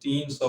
300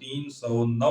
309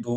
2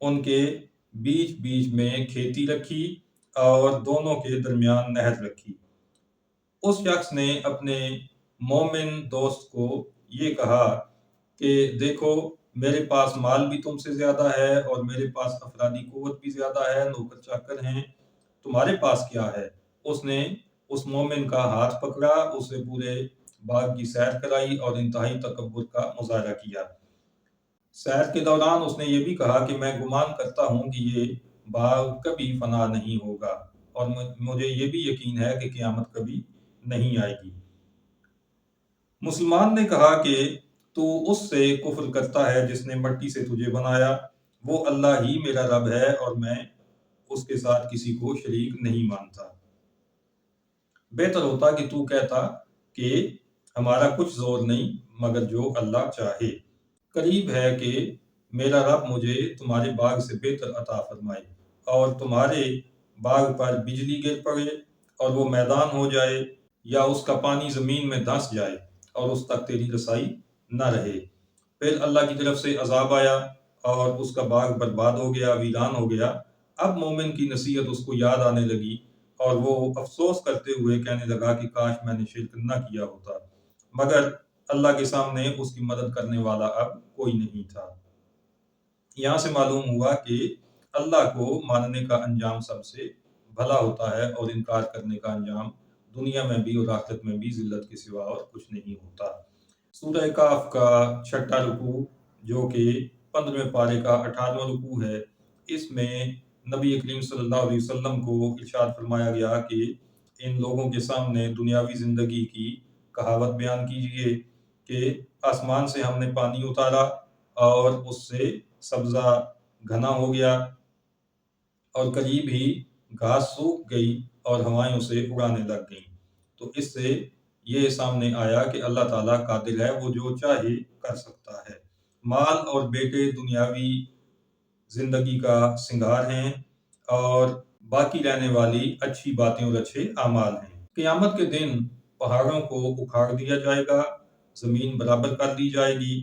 ان کے بیچ بیچ میں کھیتی رکھی اور دونوں کے درمیان نہر رکھی۔ اس شخص نے اپنے مومن دوست کو یہ کہا کہ دیکھو، میرے پاس مال بھی تم سے زیادہ ہے اور میرے پاس افرادی قوت بھی زیادہ ہے، نوکر چاکر ہیں، تمہارے پاس کیا ہے؟ اس نے اس مومن کا ہاتھ پکڑا، اسے پورے باغ کی سیر کرائی اور انتہائی تکبر کا مظاہرہ کیا۔ سیر کے دوران اس نے یہ بھی کہا کہ میں گمان کرتا ہوں کہ یہ باغ کبھی فنا نہیں ہوگا اور مجھے یہ بھی یقین ہے کہ قیامت کبھی نہیں آئے گی۔ مسلمان نے کہا کہ تو اس سے کفر کرتا ہے جس نے مٹی سے تجھے بنایا، وہ اللہ ہی میرا رب ہے اور میں اس کے ساتھ کسی کو شریک نہیں مانتا۔ بہتر ہوتا کہ تو کہتا کہ ہمارا کچھ زور نہیں مگر جو اللہ چاہے۔ قریب ہے کہ میرا رب مجھے تمہارے باغ سے بہتر عطا فرمائے اور تمہارے باغ پر بجلی گر پڑے اور وہ میدان ہو جائے، یا اس کا پانی زمین میں دھنس جائے اور اس تک تیری رسائی نہ رہے۔ پھر اللہ کی طرف سے عذاب آیا اور اس کا باغ برباد ہو گیا، ویران ہو گیا۔ اب مومن کی نصیحت اس کو یاد آنے لگی اور وہ افسوس کرتے ہوئے کہنے لگا کہ کاش میں نے شرک نہ کیا ہوتا، مگر اللہ کے سامنے اس کی مدد کرنے والا اب کوئی نہیں تھا۔ یہاں سے معلوم ہوا کہ اللہ کو ماننے کا انجام سب سے بھلا ہوتا ہے اور انکار کرنے کا انجام دنیا میں بھی اور آخرت میں بھی ذلت کے سوا اور کچھ نہیں ہوتا۔ سورہ کہف کا 6واں رکوع جو کہ 15ویں پارے کا 18واں رکوع ہے، اس میں نبی کریم صلی اللہ علیہ وسلم کو ارشاد فرمایا گیا کہ ان لوگوں کے سامنے دنیاوی زندگی کی کہاوت بیان کیجیے کہ آسمان سے ہم نے پانی اتارا اور اس سے سبزہ گھنا ہو گیا اور قریب ہی گھاس سوکھ گئی اور ہوائیں اسے اڑانے لگ گئیں۔ تو اس سے یہ سامنے آیا کہ اللہ تعالیٰ قادر ہے، وہ جو چاہے کر سکتا ہے۔ مال اور بیٹے دنیاوی زندگی کا سنگار ہیں اور باقی رہنے والی اچھی باتیں اور اچھے اعمال ہیں۔ قیامت کے دن پہاڑوں کو اکھاڑ دیا جائے گا، زمین برابر کر دی جائے گی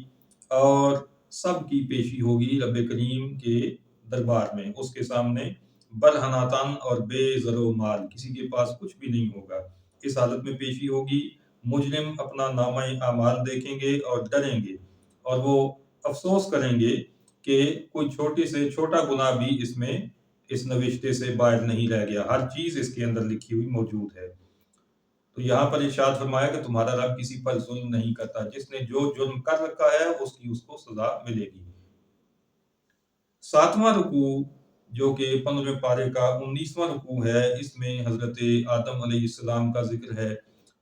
اور سب کی پیشی ہوگی رب کریم کے دربار میں۔ اس کے سامنے برہناتن اور بے زر و مال، کسی کے پاس کچھ بھی نہیں ہوگا۔ اس حالت میں پیشی ہوگی، مجرم اپنا نامہ اعمال دیکھیں گے اور ڈریں گے اور وہ افسوس کریں گے کہ کوئی چھوٹے سے چھوٹا گناہ بھی اس میں اس نوشتے سے باہر نہیں رہ گیا، ہر چیز اس کے اندر لکھی ہوئی موجود ہے۔ تو یہاں پر ارشاد فرمایا کہ تمہارا رب کسی پر ظلم نہیں کرتا، جس نے جو جرم کر رکھا ہے اس کو سزا ملے گی۔ 7واں رکوع جو کہ 15ویں پارے کا 19واں رکوع ہے، اس میں حضرت آدم علیہ السلام کا ذکر ہے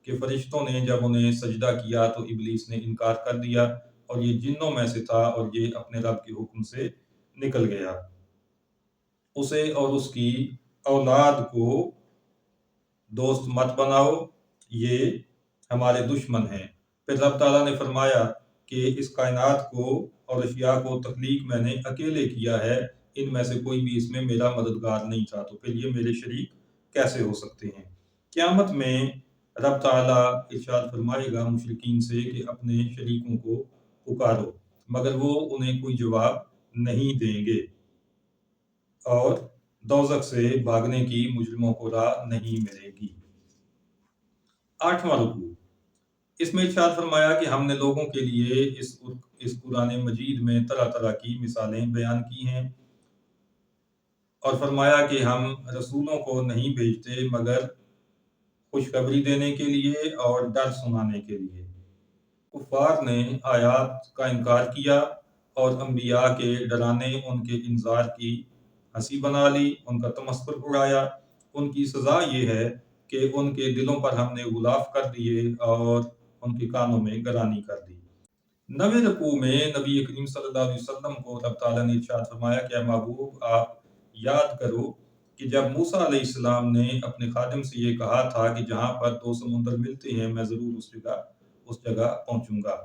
کہ فرشتوں نے جب انہیں سجدہ کیا تو ابلیس نے انکار کر دیا اور یہ جنوں میں سے تھا اور یہ اپنے رب کے حکم سے نکل گیا۔ اسے اور اس کی اولاد کو دوست مت بناؤ، یہ ہمارے دشمن ہیں۔ پھر رب تعالیٰ نے فرمایا کہ اس کائنات کو اور اشیاء کو تخلیق میں نے اکیلے کیا ہے، ان میں سے کوئی بھی اس میں میرا مددگار نہیں تھا، تو پھر یہ میرے شریک کیسے ہو سکتے ہیں؟ قیامت میں رب تعالیٰ ارشاد فرمائے گا مشرکین سے کہ اپنے شریکوں کو پکارو، مگر وہ انہیں کوئی جواب نہیں دیں گے اور دوزخ سے بھاگنے کی مجرموں کو راہ نہیں ملے گی۔ 8واں رکوع، اس میں ارشاد فرمایا کہ ہم نے لوگوں کے لیے اس قرآن مجید میں طرح طرح کی مثالیں بیان کی ہیں اور فرمایا کہ ہم رسولوں کو نہیں بھیجتے مگر خوشخبری دینے کے لیے اور ڈر سنانے کے لیے۔ کفار نے آیات کا انکار کیا اور انبیاء کے ڈرانے، ان کے انذار کی ہنسی بنا لی، ان کا تمسخر اڑایا۔ ان کی سزا یہ ہے کہ ان کے دلوں پر ہم نے غلاف کر دیے اور ان کے کانوں میں گرانی کر دی۔ 9ویں رکوع میں نبی کریم صلی اللہ علیہ وسلم کو رب تعالیٰ نے ارشاد فرمایا کہ اے محبوب، آپ یاد کرو کہ جب موسیٰ علیہ السلام نے اپنے خادم سے یہ کہا تھا کہ جہاں پر 2 سمندر ملتے ہیں میں ضرور اس جگہ پہنچوں گا۔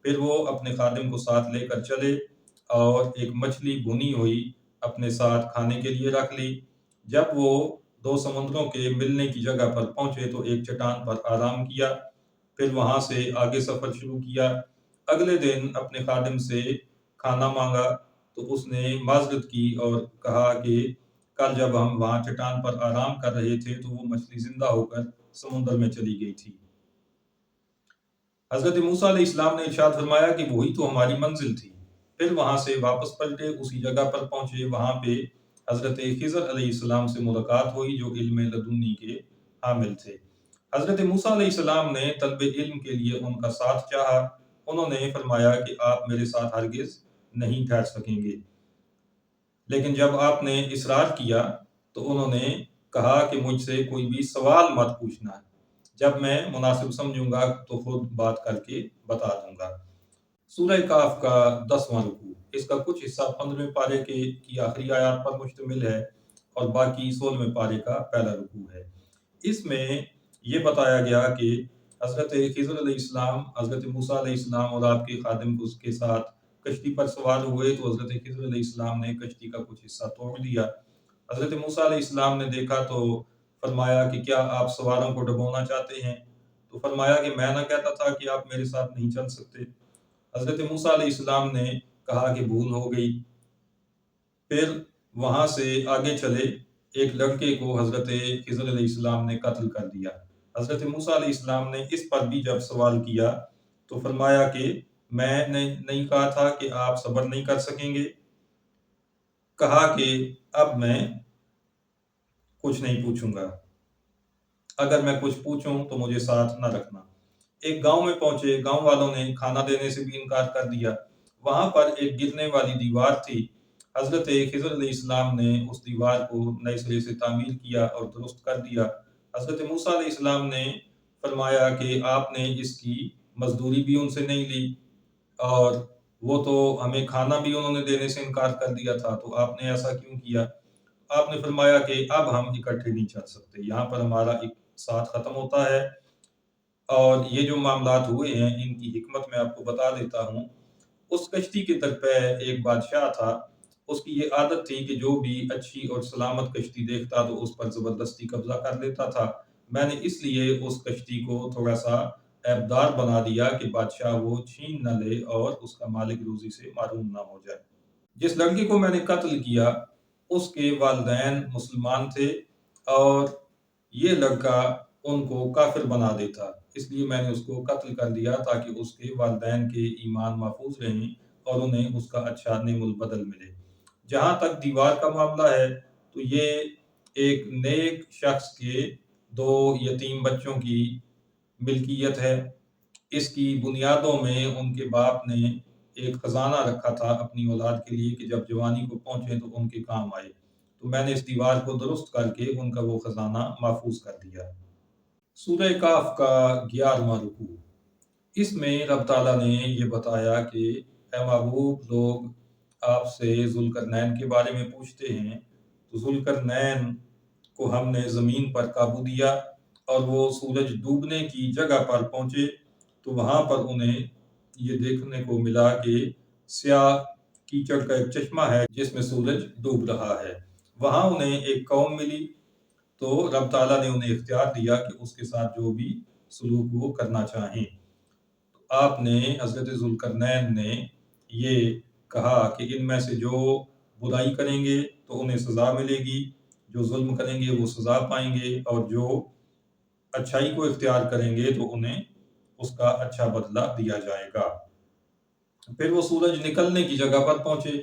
پھر وہ اپنے خادم کو ساتھ لے کر چلے اور ایک مچھلی بھنی ہوئی اپنے ساتھ کھانے کے لیے رکھ لی۔ جب وہ 2 سمندروں کے ملنے کی جگہ پر پہنچے تو ایک چٹان پر آرام کیا، پھر وہاں سے آگے سفر شروع کیا۔ اگلے دن اپنے خادم سے کھانا مانگا تو تو اس نے معذرت کی اور کہا کہ کل جب ہم وہاں چٹان پر آرام کر رہے تھے تو وہ مچھلی زندہ ہو کر سمندر میں چلی گئی تھی۔ حضرت موسیٰ علیہ السلام نے ارشاد فرمایا کہ وہی تو ہماری منزل تھی۔ پھر وہاں سے واپس پلٹے، اسی جگہ پر پہنچے، وہاں پہ حضرت خضر علیہ السلام سے ملاقات ہوئی جو علم لدنی کے حامل تھے۔ حضرت موسیٰ علیہ السلام نے طلب علم کے لیے ان کا ساتھ چاہا۔ انہوں نے فرمایا کہ آپ میرے ساتھ ہرگز نہیں ٹھہر سکیں گے، لیکن جب آپ نے اصرار کیا تو انہوں نے کہا کہ مجھ سے کوئی بھی سوال مت پوچھنا، جب میں مناسب سمجھوں گا تو خود بات کر کے بتا دوں گا۔ سورہ کاف کا 10واں رکوع، اس کا کچھ حصہ 15ویں پارے کی آخری آیات پر مشتمل ہے اور باقی 16ویں پارے کا پہلا رکوع ہے۔ اس میں یہ بتایا گیا کہ حضرت خضر علیہ السلام، حضرت موسیٰ علیہ السلام اور آپ کے خادم اس کے ساتھ کشتی پر سوار ہوئے تو حضرت خضر علیہ السلام نے کشتی کا کچھ حصہ توڑ دیا۔ حضرت موسیٰ علیہ السلام نے دیکھا تو فرمایا کہ کیا آپ سواروں کو ڈبونا چاہتے ہیں؟ تو فرمایا کہ میں نہ کہتا تھا کہ آپ میرے ساتھ نہیں چل سکتے۔ حضرت موسیٰ علیہ السلام نے کہا کہ بھول ہو گئی۔ پھر وہاں سے آگے چلے، ایک لڑکے کو حضرت خضر علیہ السلام نے قتل کر دیا۔ حضرت موسیٰ علیہ السلام نے اس پر بھی جب سوال کیا تو فرمایا کہ میں نے نہیں کہا تھا کہ آپ صبر نہیں کر سکیں گے؟ کہا کہ اب میں کچھ نہیں پوچھوں گا، اگر میں کچھ پوچھوں تو مجھے ساتھ نہ رکھنا۔ ایک گاؤں میں پہنچے، گاؤں والوں نے کھانا دینے سے بھی انکار کر دیا۔ وہاں پر ایک گرنے والی دیوار تھی۔ حضرت خضر علیہ السلام نے اس دیوار کو نئے سرے سے تعمیر کیا اور درست کر دیا۔ حضرت موسیٰ علیہ السلام نے فرمایا کہ آپ نے اس کی مزدوری بھی ان سے نہیں لی اور وہ تو ہمیں کھانا بھی انہوں نے دینے سے انکار کر دیا تھا، تو آپ نے ایسا کیوں کیا؟ آپ نے فرمایا کہ اب ہم اکٹھے نہیں چل سکتے، یہاں پر ہمارا ایک ساتھ ختم ہوتا ہے۔ اور یہ جو معاملات ہوئے ہیں ان کی حکمت میں آپ کو بتا دیتا ہوں۔ اس کشتی کے درپے ایک بادشاہ تھا، اس کی یہ عادت تھی کہ جو بھی اچھی اور سلامت کشتی دیکھتا تو اس پر زبردستی قبضہ کر لیتا تھا۔ میں نے اس لیے اس کشتی کو تھوڑا سا عیبدار بنا دیا کہ بادشاہ وہ چھین نہ لے اور اس کا مالک روزی سے محروم نہ ہو جائے۔ جس لڑکی کو میں نے قتل کیا اس کے والدین مسلمان تھے اور یہ لڑکا ان کو کافر بنا دیتا، اس لیے میں نے اس کو قتل کر دیا تاکہ اس کے والدین کے ایمان محفوظ رہیں اور انہیں اس کا اچھا نعم البدل ملے۔ جہاں تک دیوار کا معاملہ ہے تو یہ ایک نیک شخص کے 2 یتیم بچوں کی ملکیت ہے۔ اس کی بنیادوں میں ان کے باپ نے ایک خزانہ رکھا تھا اپنی اولاد کے لیے کہ جب جوانی کو پہنچے تو ان کے کام آئے، تو میں نے اس دیوار کو درست کر کے ان کا وہ خزانہ محفوظ کر دیا۔ سورہ کاف کا 11واں رکوع، اس میں رب تعالیٰ نے یہ بتایا کہ اے محبوب، لوگ آپ سے ذوالقرنین کے بارے میں پوچھتے ہیں، تو ذوالقرنین کو ہم نے زمین پر قابو دیا اور وہ سورج ڈوبنے کی جگہ پر پہنچے تو وہاں پر انہیں یہ دیکھنے کو ملا کہ سیاہ کیچڑ کا ایک چشمہ ہے جس میں سورج ڈوب رہا ہے۔ وہاں انہیں ایک قوم ملی تو رب تعالیٰ نے انہیں اختیار دیا کہ اس کے ساتھ جو بھی سلوک وہ کرنا چاہیں۔ آپ نے حضرت ذوالقرنین نے یہ کہا کہ ان میں سے جو برائی کریں گے تو انہیں سزا ملے گی، جو ظلم کریں گے وہ سزا پائیں گے، اور جو اچھائی کو اختیار کریں گے تو انہیں اس کا اچھا بدلہ دیا جائے گا۔ پھر وہ سورج نکلنے کی جگہ پر پہنچے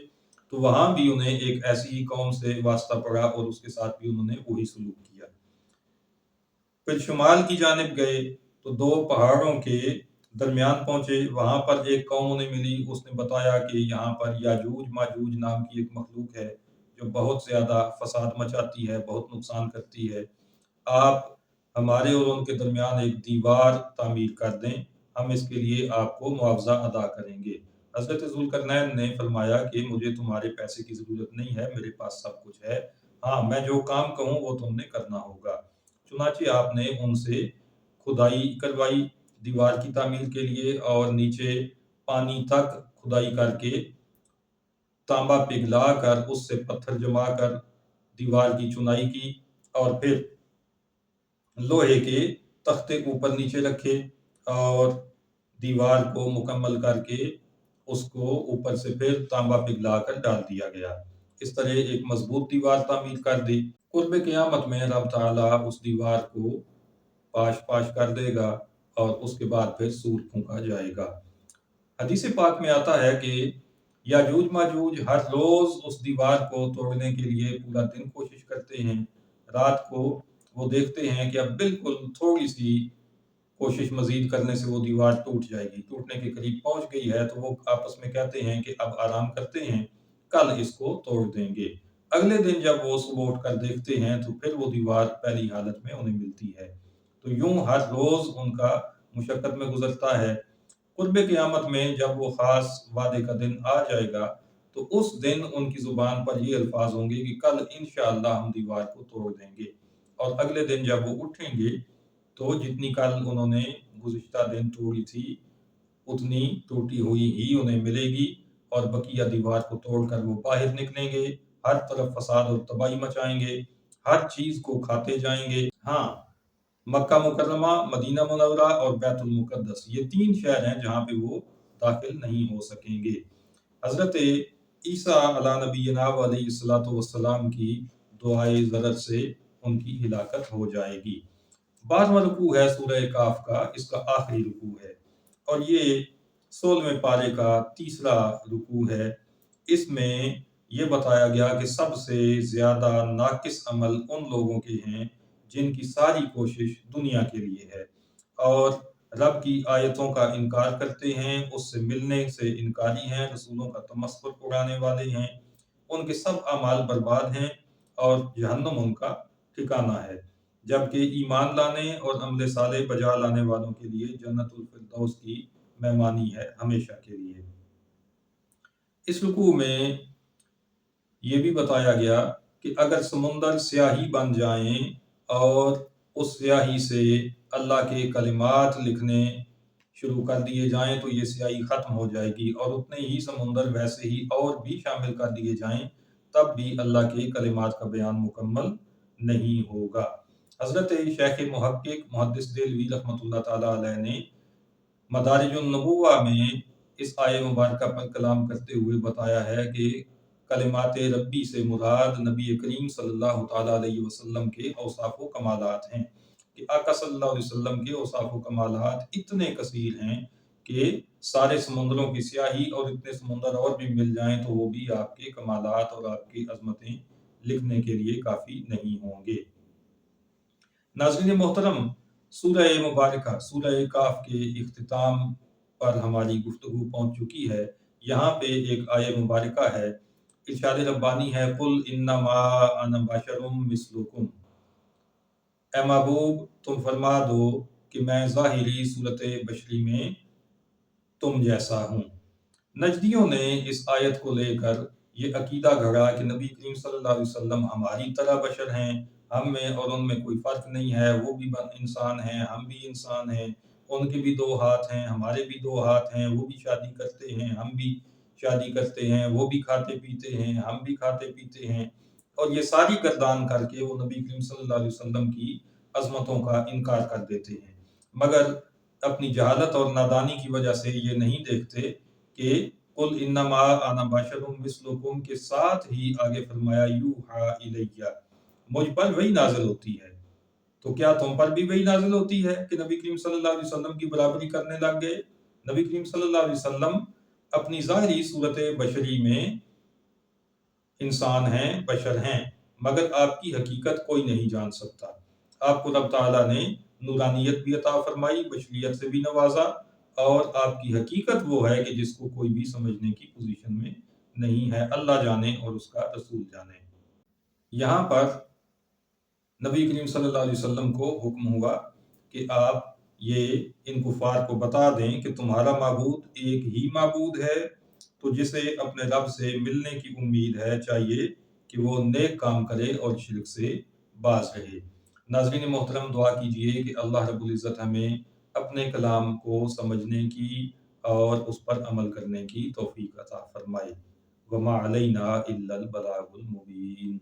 تو وہاں بھی انہیں ایک ایسی قوم سے واسطہ پڑا اور اس کے ساتھ بھی انہوں نے وہی سلوک کیا۔ پھر شمال کی جانب گئے تو 2 پہاڑوں کے درمیان پہنچے، وہاں پر ایک قوم انہیں ملی، اس نے بتایا کہ یہاں پر یاجوج ماجوج نام کی ایک مخلوق ہے جو بہت زیادہ فساد مچاتی ہے، بہت نقصان کرتی ہے، آپ ہمارے اور ان کے درمیان ایک دیوار تعمیر کر دیں، ہم اس کے لیے آپ کو معاوضہ ادا کریں گے۔ حضرت ذوالقرنین نے فرمایا کہ مجھے تمہارے پیسے کی ضرورت نہیں ہے، میرے پاس سب کچھ ہے، ہاں میں جو کام کہوں وہ تم نے کرنا ہوگا۔ چنانچہ آپ نے ان سے کھدائی کروائی دیوار کی تعمیر کے لیے اور نیچے پانی تک کھدائی کر کے تانبا پگھلا کر اس سے پتھر جما کر دیوار کی چنائی کی اور پھر لوہے کے تختے اوپر نیچے رکھے اور دیوار کو مکمل کر کے اس کو اوپر سے پھر تانبا پگھلا کر ڈال دیا گیا۔ اس طرح ایک مضبوط دیوار تعمیر کر دی۔ قرب قیامت میں رب تعالیٰ اس دیوار کو پاش پاش کر دے گا اور اس کے بعد پھر سور پھونکا جائے گا۔ حدیث پاک میں آتا ہے کہ یاجوج ماجوج ہر روز اس دیوار کو توڑنے کے لیے پورا دن کوشش کرتے ہیں۔ رات کو وہ دیکھتے ہیں کہ اب بالکل تھوڑی سی کوشش مزید کرنے سے وہ دیوار ٹوٹ جائے گی، ٹوٹنے کے قریب پہنچ گئی ہے، تو وہ آپس میں کہتے ہیں کہ اب آرام کرتے ہیں، کل اس کو توڑ دیں گے۔ اگلے دن جب وہ صبح اٹھ کر دیکھتے ہیں تو پھر وہ دیوار پہلی حالت میں انہیں ملتی ہے۔ تو یوں ہر روز ان کا مشقت میں گزرتا ہے۔ قرب قیامت میں جب وہ خاص وعدے کا دن آ جائے گا تو اس دن ان کی زبان پر یہ الفاظ ہوں گے کہ کل انشاءاللہ ہم دیوار کو توڑ دیں گے، اور اگلے دن جب وہ اٹھیں گے تو جتنی کل انہوں نے گزشتہ دن توڑی تھی اتنی ٹوٹی ہوئی ہی انہیں ملے گی، اور بقیہ دیوار کو توڑ کر وہ باہر نکلیں گے، ہر طرف فساد اور تباہی مچائیں گے، ہر چیز کو کھاتے جائیں گے۔ ہاں، مکہ مکرمہ، مدینہ منورہ اور بیت المقدس، یہ 3 شہر ہیں جہاں پہ وہ داخل نہیں ہو سکیں گے۔ حضرت عیسیٰ علیہ نبینا علیہ السلام کی دعائے ضرر سے ان کی ہلاکت ہو جائے گی۔ 12واں رکوع ہے سورہ کاف کا، اس کا آخری رکوع ہے، اور یہ 16ویں پارے کا تیسرا رکوع ہے۔ اس میں یہ بتایا گیا کہ سب سے زیادہ ناقص عمل ان لوگوں کے ہیں جن کی ساری کوشش دنیا کے لیے ہے اور رب کی آیتوں کا انکار کرتے ہیں، اس سے ملنے سے انکاری ہیں، رسولوں کا تمسخر اڑانے والے ہیں، ان کے سب اعمال برباد ہیں اور جہنم ان کا ٹھکانہ ہے، جبکہ ایمان لانے اور عمل صالح بجا لانے والوں کے لیے جنت الفردوس کی مہمانی ہے ہمیشہ کے لیے۔ اس رکوع میں یہ بھی بتایا گیا کہ اگر سمندر سیاہی بن جائیں اور اس سیاہی سے اللہ کے کلمات لکھنے شروع کر دیے جائیں تو یہ سیاہی ختم ہو جائے گی، اور اتنے ہی سمندر ویسے ہی اور بھی شامل کر دیے جائیں تب بھی اللہ کے کلمات کا بیان مکمل نہیں ہوگا۔ حضرت شیخ محقق محدث دہلوی رحمۃ اللہ تعالیٰ علیہ نے مدارج النبوہ میں اس آیہ مبارکہ پر کلام کرتے ہوئے بتایا ہے کہ کلمات ربی سے مراد نبی کریم صلی اللہ تعالیٰ علیہ وسلم کے اوصاف و کمالات ہیں، کہ آقا صلی اللہ علیہ وسلم کے اوصاف و کمالات اتنے کثیر ہیں کہ سارے سمندروں کی سیاہی اور اتنے سمندر اور بھی مل جائیں تو وہ بھی آپ کے کمالات اور آپ کی عظمتیں لکھنے کے لیے کافی نہیں ہوں گے۔ ناظرین محترم، سورہ مبارکہ سورہ کاف کے اختتام پر ہماری گفتگو پہنچ چکی ہے۔ یہاں پہ ایک آیہ مبارکہ ہے، ارشاد ربانی ہے، قُلْ إِنَّمَا أَنَا بَشَرٌ مِثْلُكُمْ، اے محبوب تم فرما دو کہ میں ظاہری صورت بشری میں تم جیسا ہوں۔ نجدیوں نے اس آیت کو لے کر یہ عقیدہ گھڑا کہ نبی کریم صلی اللہ علیہ وسلم ہماری طرح بشر ہیں، ہم میں اور ان میں کوئی فرق نہیں ہے، وہ بھی انسان ہیں، ہم بھی انسان ہیں، ان کے بھی 2 ہاتھ ہیں، ہمارے بھی 2 ہاتھ ہیں، وہ بھی شادی کرتے ہیں، ہم بھی شادی کرتے ہیں، وہ بھی کھاتے پیتے ہیں، ہم بھی کھاتے پیتے ہیں، اور یہ ساری گردان کر کے وہ نبی کریم صلی اللہ علیہ وسلم کی عظمتوں کا انکار کر دیتے ہیں، مگر اپنی جہالت اور نادانی کی وجہ سے یہ نہیں دیکھتے کہ قُلْ إِنَّمَا أَنَا بَشَرٌ مِثْلُكُمْ کے ساتھ ہی آگے فرمایا یوحیٰ الیہ، مجھ پر وحی نازل ہوتی ہے، تو کیا تم پر بھی وحی نازل ہوتی ہے کہ نبی کریم صلی اللہ علیہ وسلم کی برابری کرنے لگ گئے؟ نبی کریم صلی اللہ علیہ وسلم اپنی ظاہری صورت بشری میں انسان ہیں، بشر ہیں، مگر آپ کی حقیقت کوئی نہیں جان سکتا۔ آپ کو رب تعالیٰ نے نورانیت بھی عطا فرمائی، بشریت سے بھی نوازا، اور آپ کی حقیقت وہ ہے کہ جس کو کوئی بھی سمجھنے کی پوزیشن میں نہیں ہے، اللہ جانے اور اس کا رسول جانے۔ یہاں پر نبی کریم صلی اللہ علیہ وسلم کو حکم ہوا کہ آپ یہ ان کفار کو بتا دیں کہ تمہارا معبود ایک ہی معبود ہے، تو جسے اپنے رب سے ملنے کی امید ہے چاہیے کہ وہ نیک کام کرے اور شرک سے باز رہے۔ ناظرین محترم، دعا کیجئے کہ اللہ رب العزت ہمیں اپنے کلام کو سمجھنے کی اور اس پر عمل کرنے کی توفیق عطا فرمائے۔ وما علینا الا البلاغ المبین۔